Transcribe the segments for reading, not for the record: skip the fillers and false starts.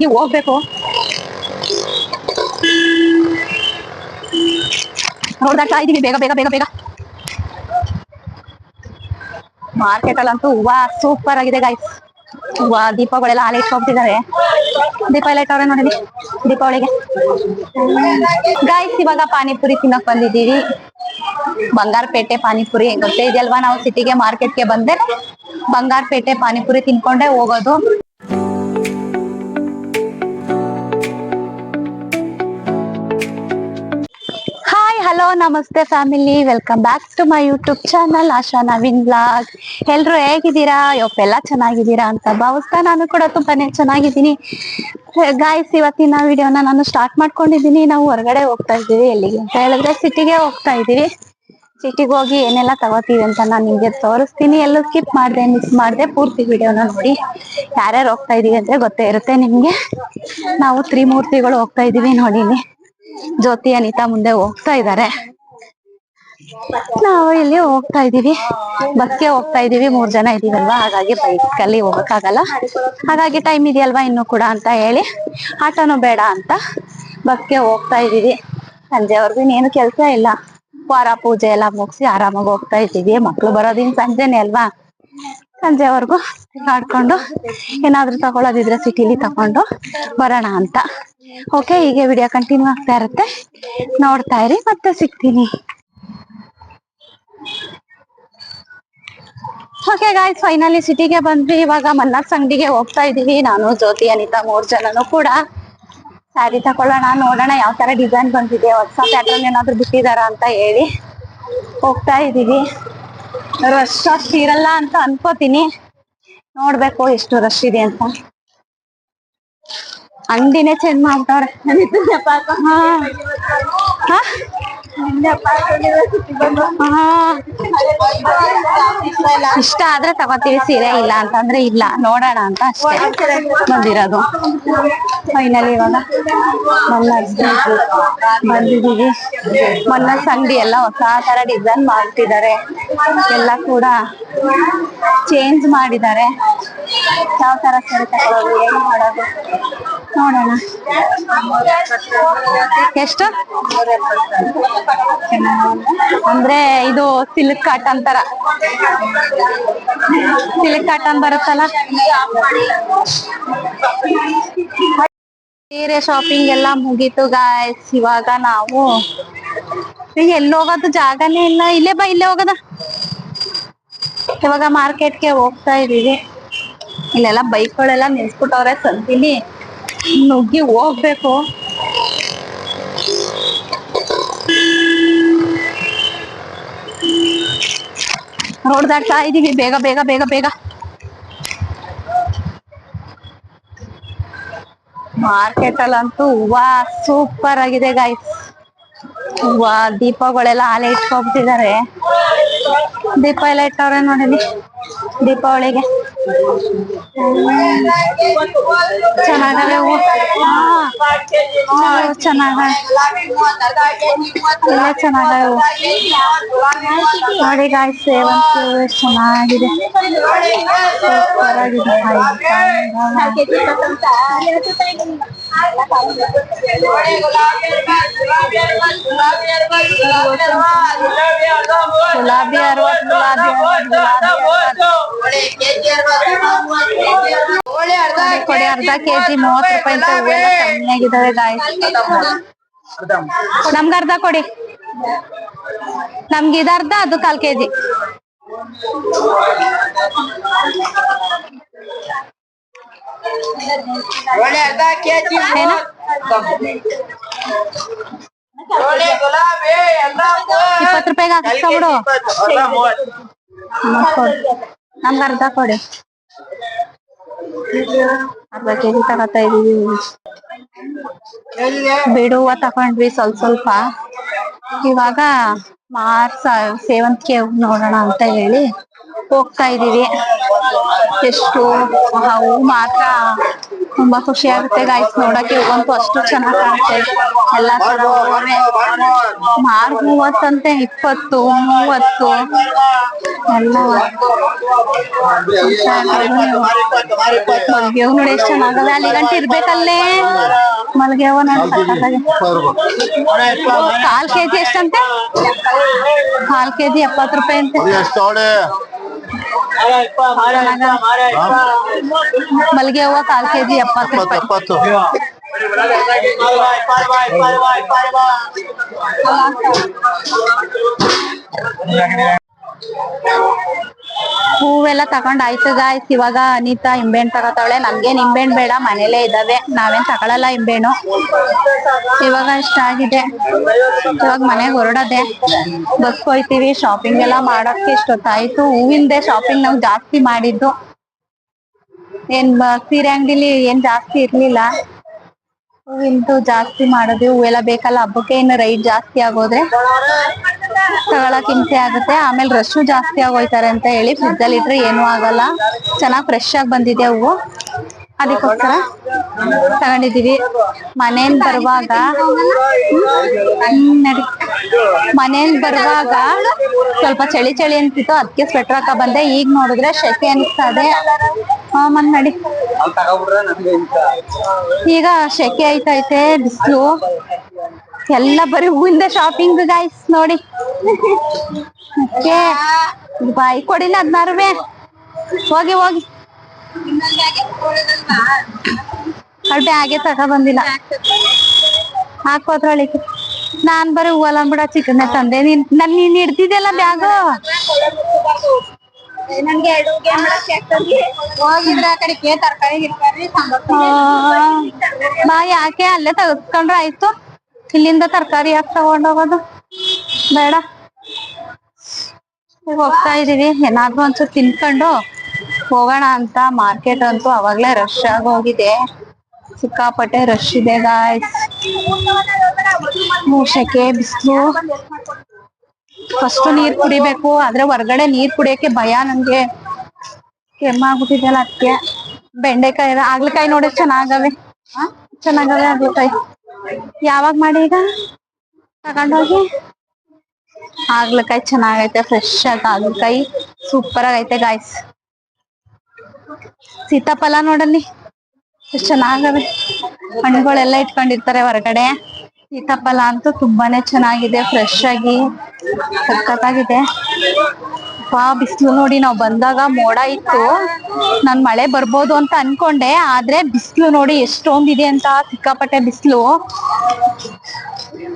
ನೀವು ಹೋಗ್ಬೇಕು ನೋಡ್ದಾಗ್ತಾ ಇದೀವಿ. ಬೇಗ ಬೇಗ ಬೇಗ ಬೇಗ ಮಾರ್ಕೆಟ್ ಅಲ್ಲಂತೂ ಹೂವ ಸೂಪರ್ ಆಗಿದೆ ಗೈಸ್. ಹೂವ ದೀಪಗಳೆಲ್ಲ ಹಾಲೆ ಇಟ್ಕೊಂಡ್ಬಿಟ್ಟಿದ್ದಾರೆ. ದೀಪ ಎಲ್ಲ ಇಟ್ಟವ್ರೆ ನೋಡಿ ದೀಪಾವಳಿಗೆ. ಗೈಸ್ ಇವಾಗ ಪಾನಿಪುರಿ ತಿನ್ನಕ್ ಬಂದಿದ್ದೀವಿ. ಬಂಗಾರಪೇಟೆ ಪಾನಿಪುರಿ ಗೊತ್ತೇ ಇದೆಯಲ್ವಾ, ನಾವು ಸಿಟಿಗೆ ಮಾರ್ಕೆಟ್ಗೆ ಬಂದೆ ಬಂಗಾರಪೇಟೆ ಪಾನಿಪುರಿ ತಿನ್ಕೊಂಡೆ ಹೋಗೋದು. ಹಾಯ್ ಹಲೋ ನಮಸ್ತೆ family, welcome back to my YouTube channel Asha Naveen blog. ಎಲ್ರು ಹೇಗಿದ್ದೀರಾ? ಎಲ್ಲ ಚೆನ್ನಾಗಿದ್ದೀರಾ ಅಂತ ಭಾವಿಸ್ತಾ ನಾನು ಕೂಡ ತುಂಬಾನೇ ಚೆನ್ನಾಗಿದ್ದೀನಿ. ಗಾಯ್ಸ್ ಇವತ್ತಿನ ವಿಡಿಯೋನ ನಾನು ಸ್ಟಾರ್ಟ್ ಮಾಡ್ಕೊಂಡಿದ್ದೀನಿ. ನಾವು ಹೊರಗಡೆ ಹೋಗ್ತಾ ಇದ್ದೀವಿ. ಎಲ್ಲಿಗೆ ಅಂತ ಹೇಳಿದ್ರೆ ಸಿಟಿಗೆ ಹೋಗ್ತಾ ಇದ್ದೀವಿ. ಸಿಟಿಗೆ ಹೋಗಿ ಏನೆಲ್ಲ ತಗೋತೀವಿ ಅಂತ ನಾನು ನಿಮ್ಗೆ ತೋರಿಸ್ತೀನಿ. ಎಲ್ಲೂ ಸ್ಕಿಪ್ ಮಾಡ್ದೆ ಮಿಸ್ ಮಾಡ್ದೆ ಪೂರ್ತಿ ವಿಡಿಯೋನ ನೋಡಿ. ಯಾರ್ಯಾರು ಹೋಗ್ತಾ ಇದೀವಿ ಅಂದ್ರೆ ಗೊತ್ತೇ ಇರುತ್ತೆ ನಿಮ್ಗೆ. ನಾವು ತ್ರಿಮೂರ್ತಿಗಳು ಹೋಗ್ತಾ ಇದೀವಿ ನೋಡಿ. ಜ್ಯೋತಿ ಅನಿತಾ ಮುಂದೆ ಹೋಗ್ತಾ ಇದ್ದಾರೆ. ನಾವು ಇಲ್ಲಿ ಹೋಗ್ತಾ ಇದೀವಿ. ಬಸ್ಗೆ ಹೋಗ್ತಾ ಇದೀವಿ. 3 ಜನ ಇದೀವಲ್ವಾ, ಹಾಗಾಗಿ ಬೈಕ್ ಅಲ್ಲಿ ಹೋಗಕ್ಕಾಗಲ್ಲ. ಹಾಗಾಗಿ ಟೈಮ್ ಇದೆಯಲ್ವಾ ಇನ್ನು ಕೂಡ ಅಂತ ಹೇಳಿ ಆಟೋನು ಬೇಡ ಅಂತ ಬಸ್ಗೆ ಹೋಗ್ತಾ ಇದೀವಿ. ಸಂಜೆವರೆಗೂ ಇನ್ನೇನು ಕೆಲ್ಸ ಇಲ್ಲ. ವಾರ ಪೂಜೆ ಎಲ್ಲ ಮುಗಿಸಿ ಆರಾಮಾಗಿ ಹೋಗ್ತಾ ಇದ್ದೀವಿ. ಮಕ್ಳು ಬರೋದಿನ್ ಸಂಜೆನೆ ಅಲ್ವಾ, ಸಂಜೆವರೆಗೂ ಆಡ್ಕೊಂಡು ಏನಾದ್ರು ತಗೊಳ್ಳೋದಿದ್ರೆ ಸಿಟಿಲಿ ತಕೊಂಡು ಬರೋಣ ಅಂತ. ಓಕೆ, ಹೀಗೆ ವಿಡಿಯೋ ಕಂಟಿನ್ಯೂ ಆಗ್ತಾ ಇರುತ್ತೆ, ನೋಡ್ತಾ ಇರಿ. ಮತ್ತೆ ಸಿಗ್ತೀನಿ. ಓಕೆ ಗಾಯ್ಸ್, ಫೈನಲಿ ಸಿಟಿಗೆ ಬಂದ್ವಿ. ಇವಾಗ ಮನ್ನಾರ್ಸ್ ಅಂಗಡಿಗೆ ಹೋಗ್ತಾ ಇದೀವಿ. ನಾನು ಜ್ಯೋತಿ ಅನಿತಾ 3 ಜನನು ಕೂಡ ಸ್ಯಾರಿ ತಕೊಳ್ಳೋಣ, ನೋಡೋಣ ಯಾವ ತರ ಡಿಸೈನ್ ಬಂದಿದೆ, ಹೊಸ ಪ್ಯಾಟರ್ನ್ ಏನಾದ್ರು ಬಿಟ್ಟಿದಾರ ಅಂತ ಹೇಳಿ ಹೋಗ್ತಾ ಇದೀವಿ. ರಶ್ ಅಷ್ಟು ಇರಲ್ಲ ಅಂತ ಅನ್ಕೋತೀನಿ, ನೋಡ್ಬೇಕು ಎಷ್ಟು ರಶ್ ಇದೆ ಅಂತ. ಅಂಗಡಿನೇ ಚೇಂಜ್ ಮಾಡ್ತಾವ್ರೆ. ಇಷ್ಟ ಆದ್ರೆ ತಗೋತೀವಿ, ಸೀರೆ ಇಲ್ಲ ಅಂತಂದ್ರೆ ಇಲ್ಲ, ನೋಡೋಣ ಅಂತ ಅಷ್ಟೇ ಬಂದಿರೋದು. ಫೈನಲಿ ಇವಾಗ ಬಂದಿದೀವಿ. ಮನ್ನಸ್ ಅಂಗಡಿ ಎಲ್ಲ ಹೊಸ ತರ ಡಿಸೈನ್ ಮಾಡ್ತಿದ್ದಾರೆ, ಎಲ್ಲ ಕೂಡ ಚೇಂಜ್ ಮಾಡಿದ್ದಾರೆ. ಯಾವ ತರ ಸೀರೆ ತಗೊಳ್ಳೋದು, ಏನು ಮಾಡೋದು ನೋಡೋಣ. ಎಷ್ಟು ಅಂದ್ರೆ ಇದು ಸಿಲ್ಕ್ ಕಾಟನ್ ತರ, ಸಿಲ್ಕ್ ಕಾಟನ್ ಬರುತ್ತಲ್ಲ. ಸೀರೆ ಶಾಪಿಂಗ್ ಎಲ್ಲ ಮುಗೀತು ಗಾಯ್ಸ್. ಇವಾಗ ನಾವು ಎಲ್ಲಿ ಹೋಗೋದು ಜಾಗನೇ ಇಲ್ಲ. ಇಲ್ಲೇ ಬಾ, ಇಲ್ಲೇ ಹೋಗೋದ. ಇವಾಗ ಮಾರ್ಕೆಟ್ಗೆ ಹೋಗ್ತಾ ಇದೀವಿ. ಇಲ್ಲೆಲ್ಲ ಬೈಕ್ಗಳೆಲ್ಲ ನಿಲ್ಸ್ಬಿಟ್ಟವ್ರೆ, ಸಂತಿಲಿ ನುಗ್ಗಿ ಹೋಗ್ಬೇಕು. ರೋಡ್ ದಾಟ್ತಾ ಇದೀವಿ. ಬೇಗ ಬೇಗ ಬೇಗ ಬೇಗ. ಮಾರ್ಕೆಟ್ ಅಲ್ಲಂತೂ ಹೂವ ಸೂಪರ್ ಆಗಿದೆ ಗಾಯ್ಸ್. ಹೂವ ದೀಪಗಳೆಲ್ಲ ಹಾಲೆ ಇಟ್ಕೊಂಡ್ಬಿಟ್ಟಿದ್ದಾರೆ. ದೀಪ ಎಲ್ಲ ಇಟ್ಟವ್ರೆ ನೋಡಿ ದೀಪಾವಳಿಗೆ. ಚೆನ್ನಾಗವೆ ಹೂವು, ಚೆನ್ನಾಗವೆ ಎಲ್ಲ ಚೆನ್ನಾಗವೆ ಹೂವು ನೋಡಿ ಗಾಯ್ಸ್. ಸೇವಂತಿ ಹೂವು ಎಷ್ಟು ಚೆನ್ನಾಗಿದೆ, ಸೂಪರ್ ಆಗಿದೆ. ಗುಲಾಬಿ 60, ಕೊಡಿ. ಅರ್ಧ ಕೆಜಿ 30 ರೂಪಾಯಿ ಅಂತ ಹೂವೆಲ್ಲ ಕಮ್ಮಿಯಾಗಿದ್ದಾವೆ ಗಾಯ್ಸ್. ನಮ್ಗೆ ಅರ್ಧ ಕೊಡಿ. ನಮ್ಗೆ ಇದರ್ಧ, ಅದು 1/4 ಕೆಜಿ. ಏನ 20 ರೂಪಾಯಿಗೆ ಹಾಕ್ಸ್ಕೊಬಿಡು. ನಮ್ಗೆ ಅರ್ಧ ಕೊಡಿ. ಅರ್ಧ ಕೆಜಿ ತಗೋತಾ ಇದೀವಿ. ಬಿಡುವ ತಕೊಂಡ್ವಿ ಸ್ವಲ್ಪ. ಇವಾಗ ಸೇವಂತಿಗೆ ನೋಡೋಣ ಅಂತ ಹೇಳಿ ಹೋಗ್ತಾ ಇದೀವಿ. ಎಷ್ಟು ಹೂವು ಮಾತ್ರ ತುಂಬಾ ಖುಷಿ ಆಗುತ್ತೆ ಗಾಯ್ಸ್ ನೋಡಕ್ಕೆ. ಹೂವಂತೂ ಅಷ್ಟು ಚೆನ್ನಾಗಿ ಕಾಣುತ್ತೆ. ಎಲ್ಲಾ ತರ ಹೂವೇ. ಮಾರು 30 20 30 ಎಲ್ಲ ಮಲ್ಗೆ ಹೂ ನೋಡಿ ಎಷ್ಟು ಚೆನ್ನಾಗವೆ. ಅಲ್ಲಿ ಗಂಟೆ ಇರ್ಬೇಕಲ್ಲೇ ಮಲ್ಗೆ ಹೂವ ನೋಡಿ ಸಕ್ಕತ್ತಾಗಿ. 1/4 kg ಎಷ್ಟಂತೆ? 1/4 kg 70 ರೂಪಾಯಿ ಅಂತೆ. ಮಲ್ಗೆ ಹೂವ 1/4 kg 70 ರೂಪಾಯಿ. ಹೂವೆಲ್ಲ ತಗೊಂಡಾಯ್ತು ಗಾಯ್ಸ್. ಇವಾಗ ಅನಿತಾ ನಿಂಬೆಹಣ್ಣು ತಗೋತಾವಳೆ. ನಮ್ಗೆ ನಿಂಬೆಹಣ್ಣು ಬೇಡ, ಮನೇಲೇ ಇದಾವೆ, ನಾವೇನ್ ತಗೊಳಲ್ಲ ನಿಂಬೆಹಣ್ಣು. ಇವಾಗ ಇಷ್ಟ ಆಗಿದೆ. ಇವಾಗ ಮನೆಗೆ ಹೊರಡದೆ, ಬಸ್ ಹೋಯ್ತೀವಿ. ಶಾಪಿಂಗ್ ಎಲ್ಲ ಮಾಡೋಕ್ಕೆ ಇಷ್ಟೊತ್ತಾಯ್ತು. ಹೂವಿಂದೆ ಶಾಪಿಂಗ್ ನಾವು ಜಾಸ್ತಿ ಮಾಡಿದ್ದು. ಏನ್ ಸೀರೆ ಅಂಗಡಿಲಿ ಏನ್ ಜಾಸ್ತಿ ಇರ್ಲಿಲ್ಲ. ಹೂವಿಂದು ಜಾಸ್ತಿ ಮಾಡೋದು. ಹೂವೆಲ್ಲ ಬೇಕಲ್ಲ ಹಬ್ಬಕ್ಕೆ. ಇನ್ನು ರೈಟ್ ಜಾಸ್ತಿ ಆಗೋದ್ರೆ ತಗೊಳಕ್ ಹಿಂಸೆ ಆಗುತ್ತೆ. ಆಮೇಲೆ ರಶ್ ಜಾಸ್ತಿ ಆಗೋಯ್ತಾರೆ ಅಂತ ಹೇಳಿ ಫ್ರಿಜ್ ಅಲ್ಲಿ ಇಟ್ರೆ ಏನೂ ಆಗಲ್ಲ. ಚೆನ್ನಾಗ್ ಫ್ರೆಶ್ ಆಗಿ ಬಂದಿದೆ ಹೂವು, ಅದಕ್ಕೋಸ್ಕರ ತಗೊಂಡಿದೀವಿ. ಮನೇಲಿ ಬರುವಾಗ ಮನೇಲಿ ಬರುವಾಗ ಸ್ವಲ್ಪ ಚಳಿ ಚಳಿ ಅನ್ಸಿತ್ತು, ಅದಕ್ಕೆ ಸ್ವೆಟರ್ ಹಾಕ ಬಂದೆ. ಈಗ ನೋಡಿದ್ರೆ ಶೆಕೆ ಅನಿಸ್ತಾ ಇದೆ. ಮನ್ ನಡಿ. ಈಗ ಶೆಕೆ ಐತೈತೆ, ಬಿಸಿಲು. ಎಲ್ಲ ಬರೀ ಹೂವಿಂದ ಶಾಪಿಂಗ್ ಗಾಯ್ಸ್ ನೋಡಿ. ಬಾಯಿ ಕೊಡಿಲ್ಲ 16 ಹೋಗಿ ಹೋಗಿ. ಬ್ಯಾಗೆ ತಗ ಬಂದಿಲ್ಲ, ಹಾಕೋದ್ರೊಳಿಗೆ. ನಾನ್ ಬರೀ ಹೂವಲ್ಲ ಅಂದ್ಬಿಡ ಚಿಕನ್ ತಂದೆ. ನೀನ್ ಹಿಡ್ದಿದ್ದೆಲ್ಲ ಬ್ಯಾಗು. ಬಾ, ಯಾಕೆ ಅಲ್ಲೇ ತೆಗೆದ್ಕೊಂಡ್ರೆ ಆಯ್ತು. ಇಲ್ಲಿಂದ ತರಕಾರಿ ಯಾಕೆ ತಗೊಂಡೋಗೋದು ಬೇಡ. ಹೋಗ್ತಾ ಇದೀವಿ. ಏನಾದ್ರೂ ಒಂಚೂರು ತಿನ್ಕೊಂಡು ಹೋಗೋಣ ಅಂತ. ಮಾರ್ಕೆಟ್ ಅಂತೂ ಅವಾಗ್ಲೇ ರಶ್ ಆಗೋಗಿದೆ. ಸಿಕ್ಕಾಪಟ್ಟೆ ರಶ್ ಇದೆ ಗಾಯ್ಸ್. ಶೆಕೆ, ಬಿಸಿಲು. ಫಸ್ಟ್ ನೀರ್ ಕುಡಿಬೇಕು, ಆದ್ರೆ ಹೊರ್ಗಡೆ ನೀರ್ ಕುಡಿಯಕ್ಕೆ ಭಯ ನನ್ಗೆ. ಕೆಮ್ಮಾಗ್ಬಿಟ್ಟಿದೆಲ್ಲ ಅದಕ್ಕೆ. ಬೆಂಡೆಕಾಯಿ, ಆಗ್ಲಕಾಯಿ ನೋಡಿ ಚೆನ್ನಾಗವೆ. ಆಗ್ಲಕಾಯಿ ಯಾವಾಗ ಮಾಡಿ ಈಗ ತಗೊಂಡೋಗಿ. ಆಗ್ಲಕಾಯಿ ಚೆನ್ನಾಗೈತೆ, ಫ್ರೆಶ್ ಆಗಿ ಆಗ್ಲಕಾಯಿ ಸೂಪರ್ ಆಗೈತೆ ಗಾಯ್ಸ್. ಸೀತಾಫಲ ನೋಡಲ್ಲಿ ಎಷ್ಟು ಚೆನ್ನಾಗವೆ. ಹಣ್ಣುಗಳೆಲ್ಲ ಇಟ್ಕೊಂಡಿರ್ತಾರೆ ಹೊರಗಡೆ. ಸೀತಾಫಲ ಅಂತೂ ತುಂಬಾನೇ ಚೆನ್ನಾಗಿದೆ, ಫ್ರೆಶ್ ಆಗಿ ಸಖತ್ತಾಗಿದೆ. ಬಿಸಿಲು ನೋಡಿ. ನಾವ್ ಬಂದಾಗ ಮೋಡ ಇತ್ತು, ನಾನ್ ಮಳೆ ಬರ್ಬೋದು ಅಂತ ಅನ್ಕೊಂಡೆ. ಆದ್ರೆ ಬಿಸಿಲು ನೋಡಿ ಎಷ್ಟೊಂದಿದೆ ಅಂತ. ಸಿಕ್ಕಾಪಟ್ಟೆ ಬಿಸಿಲು.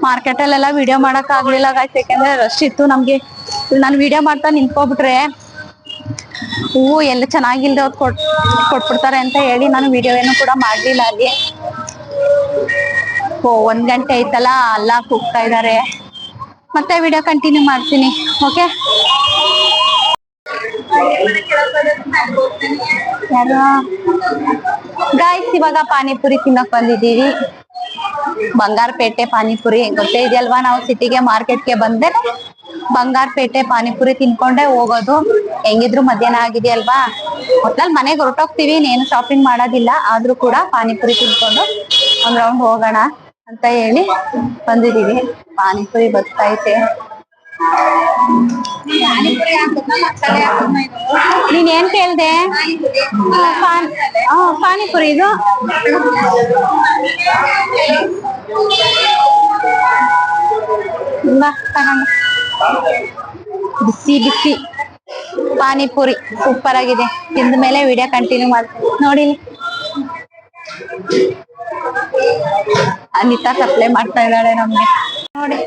ಮಾರ್ಕೆಟ್ ಅಲ್ಲೆಲ್ಲ ವಿಡಿಯೋ ಮಾಡಕ್ ಆಗ್ಲಿಲ್ಲ ಗಾಯ್ಸ್, ಯಾಕಂದ್ರೆ ರಶ್ ಇತ್ತು. ನಮ್ಗೆ ನಾನು ವಿಡಿಯೋ ಮಾಡ್ತಾ ನಿಂತ್ಕೊಬಿಟ್ರೆ ಹೂವು ಎಲ್ಲ ಚೆನ್ನಾಗಿಲ್ದೆ ಅವ್ರು ಕೊಟ್ಬಿಡ್ತಾರೆ ಅಂತ ಹೇಳಿ ನಾನು ವಿಡಿಯೋ ಏನು ಕೂಡ ಮಾಡ್ಲಿಲ್ಲ ಅಲ್ಲಿ. 1 ಗಂಟೆ ಆಯ್ತಲ್ಲ, ಅಲ್ಲ ಕೂಗ್ತಾ ಇದ್ದಾರೆ. ಮತ್ತೆ ವಿಡಿಯೋ ಕಂಟಿನ್ಯೂ ಮಾಡ್ತೀನಿ. ಓಕೆ ಗಾಯ್ಸ್, ಇವಾಗ ಪಾನಿಪುರಿ ತಿನ್ನಕ್ ಬಂದಿದ್ದೀವಿ. ಬಂಗಾರಪೇಟೆ ಪಾನಿಪುರಿ ಗೊತ್ತೇ ಇದೆಯಲ್ವಾ. ನಾವು ಸಿಟಿಗೆ ಮಾರ್ಕೆಟ್ಗೆ ಬಂದ್ರೆ ಬಂಗಾರಪೇಟೆ ಪಾನಿಪುರಿ ತಿನ್ಕೊಂಡೆ ಹೋಗೋದು. ಹೆಂಗಿದ್ರು ಮಧ್ಯಾಹ್ನ ಆಗಿದೆಯಲ್ವಾ, ಒಟ್ನಲ್ಲಿ ಮನೆಗೆ ಹೊರಟೋಗ್ತೀವಿ. ಏನು ಶಾಪಿಂಗ್ ಮಾಡೋದಿಲ್ಲ. ಆದ್ರೂ ಕೂಡ ಪಾನಿಪುರಿ ತಿನ್ಕೊಂಡು ಒಂದ್ ರೌಂಡ್ ಹೋಗೋಣ ಅಂತ ಹೇಳಿ ಬಂದಿದೀವಿ. ಪಾನಿಪುರಿ ಬರ್ತೈತೆ. ನೀನ್ ಏನ್ ಕೇಳ್ದೆ? ಪಾನಿಪುರಿ ಇದು ಬಿಸಿ ಬಿಸಿ ಪಾನಿಪುರಿ ಸೂಪರ್ ಆಗಿದೆ. ತಿಂದ ಮೇಲೆ ವಿಡಿಯೋ ಕಂಟಿನ್ಯೂ ಮಾಡ್ತೀನಿ ನೋಡಿ. ಅನಿತಾ ಸಪ್ಲೈ ಮಾಡ್ತಾ ಇದ್ದಾಳೆ ನಮ್ಗೆ ನೋಡಿ.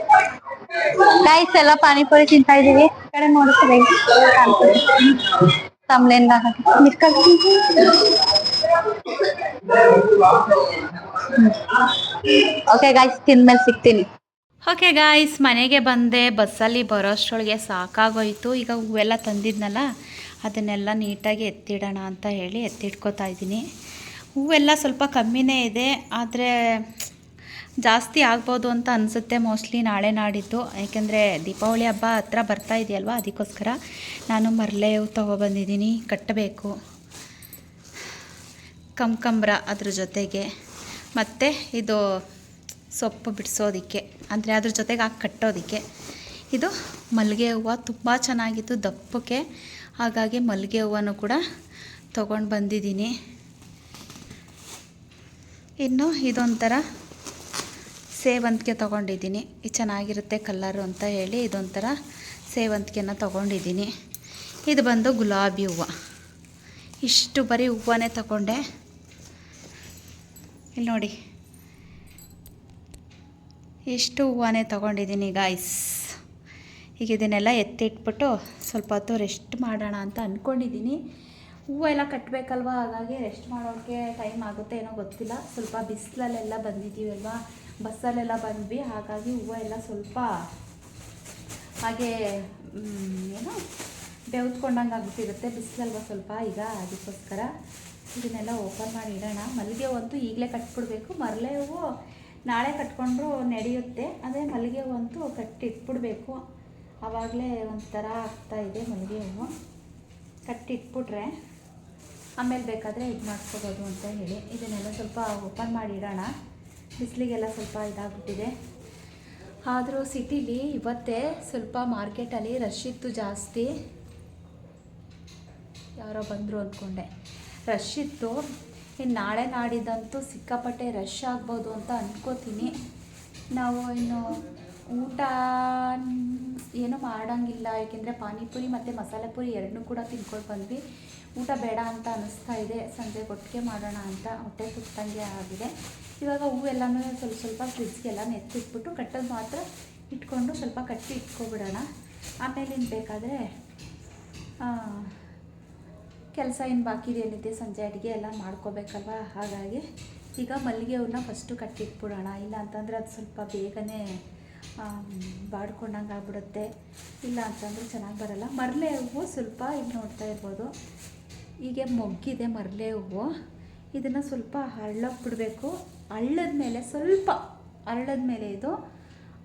ಗೈಸ್ ಎಲ್ಲ ಪಾನಿಪುರಿ ತಿಂತಾ ಇದೀವಿ. ಕಡೆ ನೋಡ್ತೀವಿ ತಮ್ಲೇನ್ ಓಕೆ ಗೈಸ್, ತಿಂದ್ಮೇಲೆ ಸಿಗ್ತೀನಿ. ಓಕೆ ಗಾಯ್ಸ್, ಮನೆಗೆ ಬಂದೆ. ಬಸ್ಸಲ್ಲಿ ಬರೋಷ್ಟರೊಳಗೆ ಸಾಕಾಗೋಯ್ತು. ಈಗ ಹೂವೆಲ್ಲ ತಂದಿದ್ನಲ್ಲ, ಅದನ್ನೆಲ್ಲ ನೀಟಾಗಿ ಎತ್ತಿಡೋಣ ಅಂತ ಹೇಳಿ ಎತ್ತಿಟ್ಕೋತಾ ಇದ್ದೀನಿ. ಹೂವೆಲ್ಲ ಸ್ವಲ್ಪ ಕಮ್ಮಿನೇ ಇದೆ, ಆದರೆ ಜಾಸ್ತಿ ಆಗ್ಬೋದು ಅಂತ ಅನಿಸುತ್ತೆ ಮೋಸ್ಟ್ಲಿ ನಾಳೆ ನಾಡಿದ್ದು. ಯಾಕೆಂದರೆ ದೀಪಾವಳಿ ಹಬ್ಬ ಹತ್ರ ಬರ್ತಾ ಇದೆಯಲ್ವ, ಅದಕ್ಕೋಸ್ಕರ ನಾನು ಮರಳೆ ಹೂ ತೊಗೊಬಂದಿದ್ದೀನಿ. ಕಟ್ಟಬೇಕು. ಕಮ್ಕಂಬ್ರ ಅದ್ರ ಜೊತೆಗೆ, ಮತ್ತು ಇದು ಸೊಪ್ಪು ಬಿಡಿಸೋದಕ್ಕೆ, ಅಂದರೆ ಅದ್ರ ಜೊತೆಗೆ ಹಾಕಿ ಕಟ್ಟೋದಕ್ಕೆ. ಇದು ಮಲ್ಲಿಗೆ ಹೂವು ತುಂಬ ಚೆನ್ನಾಗಿತ್ತು ದಪ್ಪಕ್ಕೆ, ಹಾಗಾಗಿ ಮಲ್ಲಿಗೆ ಹೂವನ್ನು ಕೂಡ ತೊಗೊಂಡು ಬಂದಿದ್ದೀನಿ. ಇನ್ನು ಇದೊಂಥರ ಸೇವಂತಿಗೆ ತೊಗೊಂಡಿದ್ದೀನಿ, ಇದು ಚೆನ್ನಾಗಿರುತ್ತೆ ಕಲ್ಲರು ಅಂತ ಹೇಳಿ ಇದೊಂಥರ ಸೇವಂತಿಗೆನ ತೊಗೊಂಡಿದ್ದೀನಿ. ಇದು ಬಂದು ಗುಲಾಬಿ ಹೂವು. ಇಷ್ಟು ಬರೀ ಹೂವನ್ನೇ ತಗೊಂಡೆ. ಇಲ್ಲಿ ನೋಡಿ, ಇಷ್ಟು ಹೂವನ್ನೇ ತೊಗೊಂಡಿದ್ದೀನಿ ಗಾಯ್ಸ್. ಈಗ ಇದನ್ನೆಲ್ಲ ಎತ್ತಿಟ್ಬಿಟ್ಟು ಸ್ವಲ್ಪ ಹೊತ್ತು ರೆಸ್ಟ್ ಮಾಡೋಣ ಅಂತ ಅಂದ್ಕೊಂಡಿದ್ದೀನಿ. ಹೂವು ಎಲ್ಲ ಕಟ್ಟಬೇಕಲ್ವ, ಹಾಗಾಗಿ ರೆಸ್ಟ್ ಮಾಡೋಕ್ಕೆ ಟೈಮ್ ಆಗುತ್ತೆ ಏನೋ ಗೊತ್ತಿಲ್ಲ. ಸ್ವಲ್ಪ ಬಿಸಿಲಲ್ಲೆಲ್ಲ ಬಂದಿದ್ದೀವಲ್ವ, ಬಸ್ಸಲ್ಲೆಲ್ಲ ಬಂದ್ವಿ, ಹಾಗಾಗಿ ಹೂವು ಎಲ್ಲ ಸ್ವಲ್ಪ ಹಾಗೆ ಏನೋ ಬೆವ್ತ್ಕೊಂಡಂಗೆ ಆಗ್ಬಿಟ್ಟಿರುತ್ತೆ ಬಿಸಿಲಲ್ವ ಸ್ವಲ್ಪ. ಈಗ ಅದಕ್ಕೋಸ್ಕರ ಇದನ್ನೆಲ್ಲ ಓಪನ್ ಮಾಡಿ ಇಡೋಣ. ಮಲ್ಲಿಗೆ ಹೂವು ಅಂತೂ ಈಗಲೇ ಕಟ್ಬಿಡ್ಬೇಕು. ಮರಳೆ ಹೂವು ನಾಳೆ ಕಟ್ಕೊಂಡ್ರೂ ನಡೆಯುತ್ತೆ, ಅದೇ ಮಲ್ಲಿಗೆ ಹೂವು ಅಂತೂ ಕಟ್ಟಿಟ್ಬಿಡ್ಬೇಕು. ಆವಾಗಲೇ ಒಂಥರ ಆಗ್ತಾಯಿದೆ ಮಲ್ಲಿಗೆ ಹೂವು. ಕಟ್ಟಿಟ್ಬಿಟ್ರೆ ಆಮೇಲೆ ಬೇಕಾದರೆ ಇದು ಮಾಡ್ಕೋಬೋದು ಅಂತ ಹೇಳಿ ಇದನ್ನೆಲ್ಲ ಸ್ವಲ್ಪ ಓಪನ್ ಮಾಡಿ ಇಡೋಣ. ಬಿಸಿಲಿಗೆಲ್ಲ ಸ್ವಲ್ಪ ಇದಾಗ್ಬಿಟ್ಟಿದೆ. ಆದರೂ ಸಿಟಿಲಿ ಇವತ್ತೇ ಸ್ವಲ್ಪ ಮಾರ್ಕೆಟಲ್ಲಿ ರಶ್ ಇತ್ತು ಜಾಸ್ತಿ. ಯಾರೋ ಬಂದರು ಅಂದ್ಕೊಂಡೆ, ರಶ್ ಇತ್ತು. ಇನ್ನು ನಾಳೆ ನಾಡಿದ್ದಂತೂ ಸಿಕ್ಕಾಪಟ್ಟೆ ರಶ್ ಆಗ್ಬೋದು ಅಂತ ಅಂದ್ಕೋತೀನಿ. ನಾವು ಇನ್ನು ಊಟ ಏನೂ ಮಾಡೋಂಗಿಲ್ಲ, ಏಕೆಂದರೆ ಪಾನಿಪುರಿ ಮತ್ತು ಮಸಾಲೆ ಪುರಿ ಎರಡನ್ನೂ ಕೂಡ ತಿನ್ಕೊಂಡು ಬಂದ್ವಿ. ಊಟ ಬೇಡ ಅಂತ ಅನ್ನಿಸ್ತಾ ಇದೆ, ಸಂಜೆ ಒಟ್ಟಿಗೆ ಮಾಡೋಣ ಅಂತ ಹೊಟ್ಟೆ ತುಂಬ್ದಂಗೆ ಆಗಿದೆ. ಇವಾಗ ಹೂವೆಲ್ಲನೂ ಸ್ವಲ್ಪ ಸ್ವಲ್ಪ ಫ್ರಿಜ್ಗೆಲ್ಲ ಎತ್ತಿಟ್ಬಿಟ್ಟು ಕಟ್ಟೋದು ಮಾತ್ರ ಇಟ್ಕೊಂಡು ಸ್ವಲ್ಪ ಕಟ್ಟಿ ಇಟ್ಕೊಬಿಡೋಣ. ಆಮೇಲೆ ಇನ್ನು ಬೇಕಾದರೆ ಕೆಲಸ ಏನು ಬಾಕಿ ಏನಿದೆ ಸಂಜೆ ಅಡುಗೆ ಎಲ್ಲ ಮಾಡ್ಕೋಬೇಕಲ್ವ, ಹಾಗಾಗಿ ಈಗ ಮಲ್ಲಿಗೆ ಹೂವನ್ನ ಫಸ್ಟು ಕಟ್ಟಿಟ್ಬಿಡೋಣ. ಇಲ್ಲ ಅಂತಂದರೆ ಅದು ಸ್ವಲ್ಪ ಬೇಗನೆ ಬಾಡ್ಕೊಂಡಂಗೆ ಆಗ್ಬಿಡುತ್ತೆ, ಇಲ್ಲ ಅಂತಂದರೆ ಚೆನ್ನಾಗಿ ಬರೋಲ್ಲ. ಮರಳೆ ಹೂವು ಸ್ವಲ್ಪ ಇಲ್ಲಿ ನೋಡ್ತಾ ಇರ್ಬೋದು, ಹೀಗೆ ಮೊಗ್ಗಿದೆ ಮರಳೆ ಹೂವು. ಇದನ್ನು ಸ್ವಲ್ಪ ಹಳ್ಳಕ್ಕೆ ಬಿಡಬೇಕು. ಹಳ್ಳದ ಮೇಲೆ ಸ್ವಲ್ಪ ಹಳ್ಳದ ಮೇಲೆ ಇದು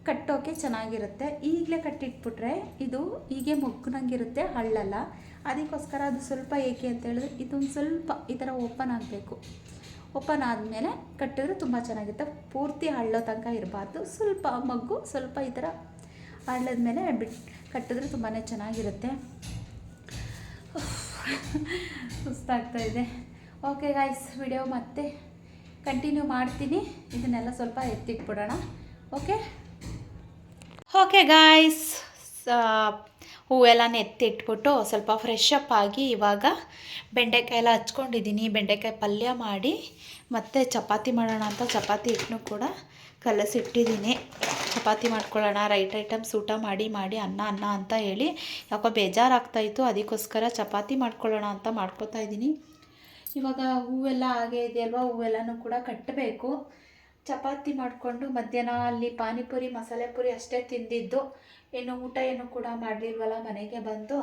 ಕಟ್ಟೋಕ್ಕೆ ಚೆನ್ನಾಗಿರುತ್ತೆ. ಈಗಲೇ ಕಟ್ಟಿಟ್ಬಿಟ್ರೆ ಇದು ಹೀಗೆ ಮೊಗ್ನಂಗಿರುತ್ತೆ, ಹಳ್ಳಲ್ಲ. ಅದಕ್ಕೋಸ್ಕರ ಅದು ಸ್ವಲ್ಪ ಏಕೆ ಅಂತ ಹೇಳಿದ್ರೆ ಇದೊಂದು ಸ್ವಲ್ಪ ಈ ಥರ ಓಪನ್ ಆಗಬೇಕು. ಓಪನ್ ಆದಮೇಲೆ ಕಟ್ಟಿದ್ರೆ ತುಂಬ ಚೆನ್ನಾಗಿರುತ್ತೆ. ಪೂರ್ತಿ ಹಳ್ಳೋ ತನಕ ಇರಬಾರ್ದು, ಸ್ವಲ್ಪ ಮಗ್ಗು ಸ್ವಲ್ಪ ಈ ಥರ ಹಳ್ಳದ ಮೇಲೆ ಕಟ್ಟಿದ್ರೆ ತುಂಬಾ ಚೆನ್ನಾಗಿರುತ್ತೆ. ಸುಸ್ತಾಗ್ತಾಯಿದೆ. ಓಕೆ ಗಾಯ್ಸ್, ವಿಡಿಯೋ ಮತ್ತೆ ಕಂಟಿನ್ಯೂ ಮಾಡ್ತೀನಿ. ಇದನ್ನೆಲ್ಲ ಸ್ವಲ್ಪ ಎತ್ತಿಟ್ಬಿಡೋಣ. ಓಕೆ ಗಾಯ್ಸ್, ಹೂವೆಲ್ಲ ಎತ್ತಿಟ್ಬಿಟ್ಟು ಸ್ವಲ್ಪ ಫ್ರೆಶ್ ಅಪ್ ಆಗಿ ಇವಾಗ ಬೆಂಡೆಕಾಯಿ ಎಲ್ಲ ಹಚ್ಕೊಂಡಿದ್ದೀನಿ. ಬೆಂಡೆಕಾಯಿ ಪಲ್ಯ ಮಾಡಿ ಮತ್ತು ಚಪಾತಿ ಮಾಡೋಣ ಅಂತ ಚಪಾತಿ ಹಿಟ್ಟನ್ನು ಕೂಡ ಕಲಸಿಟ್ಟಿದ್ದೀನಿ. ಚಪಾತಿ ಮಾಡ್ಕೊಳ್ಳೋಣ, ರೈಟ್ ಐಟಮ್ಸ್ ಊಟ ಮಾಡಿ ಅನ್ನ ಅಂತ ಹೇಳಿ ಯಾಕೋ ಬೇಜಾರಾಗ್ತಾಯಿತ್ತು. ಅದಕ್ಕೋಸ್ಕರ ಚಪಾತಿ ಮಾಡ್ಕೊಳ್ಳೋಣ ಅಂತ ಮಾಡ್ಕೊತಾ ಇದ್ದೀನಿ. ಇವಾಗ ಹೂವೆಲ್ಲ ಹಾಗೆ ಇದೆಯಲ್ವ, ಹೂವೆಲ್ಲನೂ ಕೂಡ ಕಟ್ಟಬೇಕು. ಚಪಾತಿ ಮಾಡಿಕೊಂಡು ಮಧ್ಯಾಹ್ನ ಅಲ್ಲಿ ಪಾನಿಪುರಿ ಮಸಾಲೆ ಪುರಿ ಅಷ್ಟೇ ತಿಂದಿದ್ದು, ಏನು ಊಟ ಏನು ಕೂಡ ಮಾಡಲಿಲ್ವಲ್ಲ ಮನೆಗೆ ಬಂದು.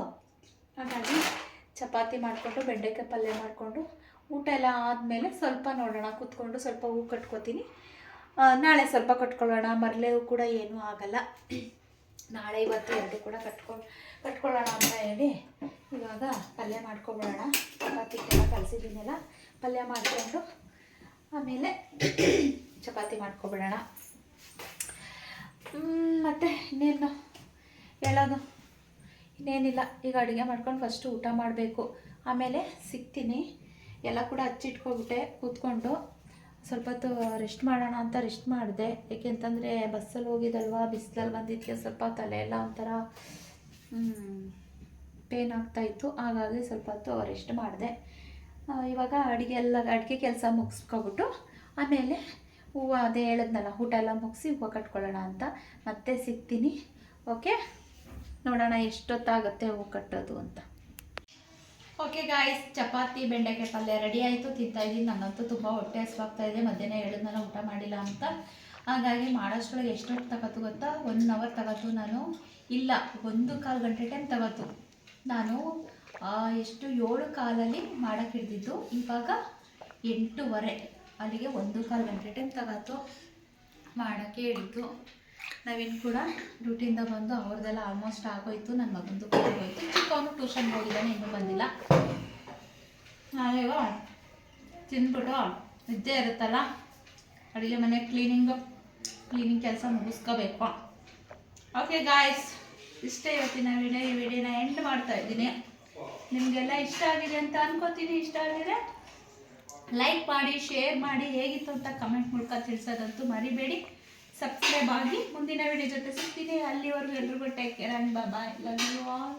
ಹಾಗಾಗಿ ಚಪಾತಿ ಮಾಡಿಕೊಂಡು ಬೆಂಡೆಕಾಯಿ ಪಲ್ಯ ಮಾಡಿಕೊಂಡು ಊಟ ಎಲ್ಲ ಆದಮೇಲೆ ಸ್ವಲ್ಪ ನೋಡೋಣ ಕೂತ್ಕೊಂಡು ಸ್ವಲ್ಪ ಹೂ ಕಟ್ಕೋತೀನಿ. ನಾಳೆ ಸ್ವಲ್ಪ ಕಟ್ಕೊಳ್ಳೋಣ. ಮರಳೆ ಹೂ ಕೂಡ ಏನೂ ಆಗಲ್ಲ, ನಾಳೆ ಇವತ್ತು ಎರಡು ಕೂಡ ಕಟ್ಕೊಳ್ಳೋಣ ಅಂತ ಹೇಳಿ ಇವಾಗ ಪಲ್ಯ ಮಾಡ್ಕೊಬಿಡೋಣ. ಚಪಾತಿಗೆಲ್ಲ ಕಲಸಿದ್ದೀನಲ್ಲ, ಪಲ್ಯ ಮಾಡಿಕೊಂಡು ಆಮೇಲೆ ಚಪಾತಿ ಮಾಡ್ಕೊಬಿಡೋಣ. ಮತ್ತು ಇನ್ನೇನು ಹೇಳೋದು, ಇನ್ನೇನಿಲ್ಲ. ಈಗ ಅಡುಗೆ ಮಾಡ್ಕೊಂಡು ಫಸ್ಟು ಊಟ ಮಾಡಬೇಕು, ಆಮೇಲೆ ಸಿಗ್ತೀನಿ. ಎಲ್ಲ ಕೂಡ ಹಚ್ಚಿಟ್ಕೊಬಿಟ್ಟೆ ಕೂತ್ಕೊಂಡು ಸ್ವಲ್ಪ ಹೊತ್ತು ರೆಸ್ಟ್ ಮಾಡೋಣ ಅಂತ ರೆಸ್ಟ್ ಮಾಡಿದೆ. ಏಕೆಂತಂದರೆ ಬಸ್ಸಲ್ಲಿ ಹೋಗಿದ್ದಲ್ವ, ಬಿಸಿಲಲ್ಲಿ ಬಂದಿದ್ದಕ್ಕೆ ಸ್ವಲ್ಪ ತಲೆ ಎಲ್ಲ ಒಂಥರ ಪೇನ್ ಆಗ್ತಾಯಿತ್ತು, ಹಾಗಾಗಿ ಸ್ವಲ್ಪ ಹೊತ್ತು ರೆಸ್ಟ್ ಮಾಡಿದೆ. ಇವಾಗ ಅಡುಗೆ ಕೆಲಸ ಮುಗಿಸ್ಕೊಬಿಟ್ಟು ಆಮೇಲೆ ಹೂವು ಅದೇ ಹೇಳಿದ್ನಲ್ಲ, ಊಟ ಎಲ್ಲ ಮುಗಿಸಿ ಹೂವು ಕಟ್ಕೊಳ್ಳೋಣ ಅಂತ ಮತ್ತೆ ಸಿಗ್ತೀನಿ. ಓಕೆ, ನೋಡೋಣ ಎಷ್ಟೊತ್ತಾಗುತ್ತೆ ಹೂವು ಕಟ್ಟೋದು ಅಂತ. ಓಕೆ ಗಾಯ್ಸ್, ಚಪಾತಿ ಬೆಂಡೆಕಾಯಿ ಪಲ್ಯ ರೆಡಿ ಆಯಿತು, ತಿಂತಾಯಿದ್ದೀನಿ. ನನಗಂತೂ ತುಂಬ ಹೊಟ್ಟೆ ಹಸಿವಾಗ್ತಾಯಿದೆ. ಮಧ್ಯಾಹ್ನ ಹೇಳಿದ್ನಲ್ಲ ಊಟ ಮಾಡಿಲ್ಲ ಅಂತ, ಹಾಗಾಗಿ ಮಾಡೋಷ್ಟೊಳಗೆ ಎಷ್ಟೊತ್ತು ತಗೋತು ಗೊತ್ತಾ? 1 ಅವರ್ ತಗೋತು. ನಾನು ಇಲ್ಲ 1.25 ಗಂಟೆ ಟೈಮ್ ತಗೋತು. ನಾನು 7:15 ಮಾಡೋಕ್ಕೆ ಹಿಡಿದಿದ್ದು, ಇವಾಗ 8:15, ಅಲ್ಲಿಗೆ 1.25 ಗಂಟೆ ಟೈಮ್ ತಗೋತು ಮಾಡೋಕ್ಕೆ ಹಿಡಿತು. ನವೀನ್ ಕೂಡ ಡ್ಯೂಟಿಯಿಂದ ಬಂದು ಅವ್ರದ್ದೆಲ್ಲ ಆಲ್ಮೋಸ್ಟ್ ಆಗೋಯ್ತು. ನನ್ನ ಮಗಂದು ಕೂಡ ಆಗೋಯ್ತು. ಚಿಕ್ಕವನು ಟ್ಯೂಷನ್ಗೆ ಹೋಗಿದ್ದಾನೆ, ಇನ್ನೂ ಬಂದಿಲ್ಲ. ನಾವೀಗ ತಿಂದ್ಬಿಟ್ಟು ಇದ್ದೇ ಇರುತ್ತಲ್ಲ ಅಡುಗೆ ಮನೆ ಕ್ಲೀನಿಂಗ್ ಕೆಲಸ ಮುಗಿಸ್ಕೋಬೇಕು. ಓಕೆ ಗಾಯ್ಸ್, ಇಷ್ಟೇ ಇವತ್ತಿನ ವಿಡಿಯೋ. ಈ ವಿಡಿಯೋನ ಎಂಡ್ ಮಾಡ್ತಾ ಇದ್ದೀನಿ. ನಿಮಗೆಲ್ಲ ಇಷ್ಟ ಆಗಿದೆ ಅಂತ ಅನ್ಕೋತೀನಿ. ಇಷ್ಟ ಆಗಿದ್ರೆ ಲೈಕ್ ಮಾಡಿ, ಶೇರ್ ಮಾಡಿ, ಹೇಗಿತ್ತು ಅಂತ ಕಮೆಂಟ್ ಮೂಲಕ ತಿಳಿಸೋದಂತೂ ಮರಿಬೇಡಿ. ಸಬ್ಸ್ಕ್ರೈಬ್ ಆಗಿ ಮುಂದಿನ ವಿಡಿಯೋ ಜೊತೆ ಸಿಗ್ತೀನಿ. ಅಲ್ಲಿವರೆಗೂ ಎಲ್ರಿಗೂ take care and bye. Love you all.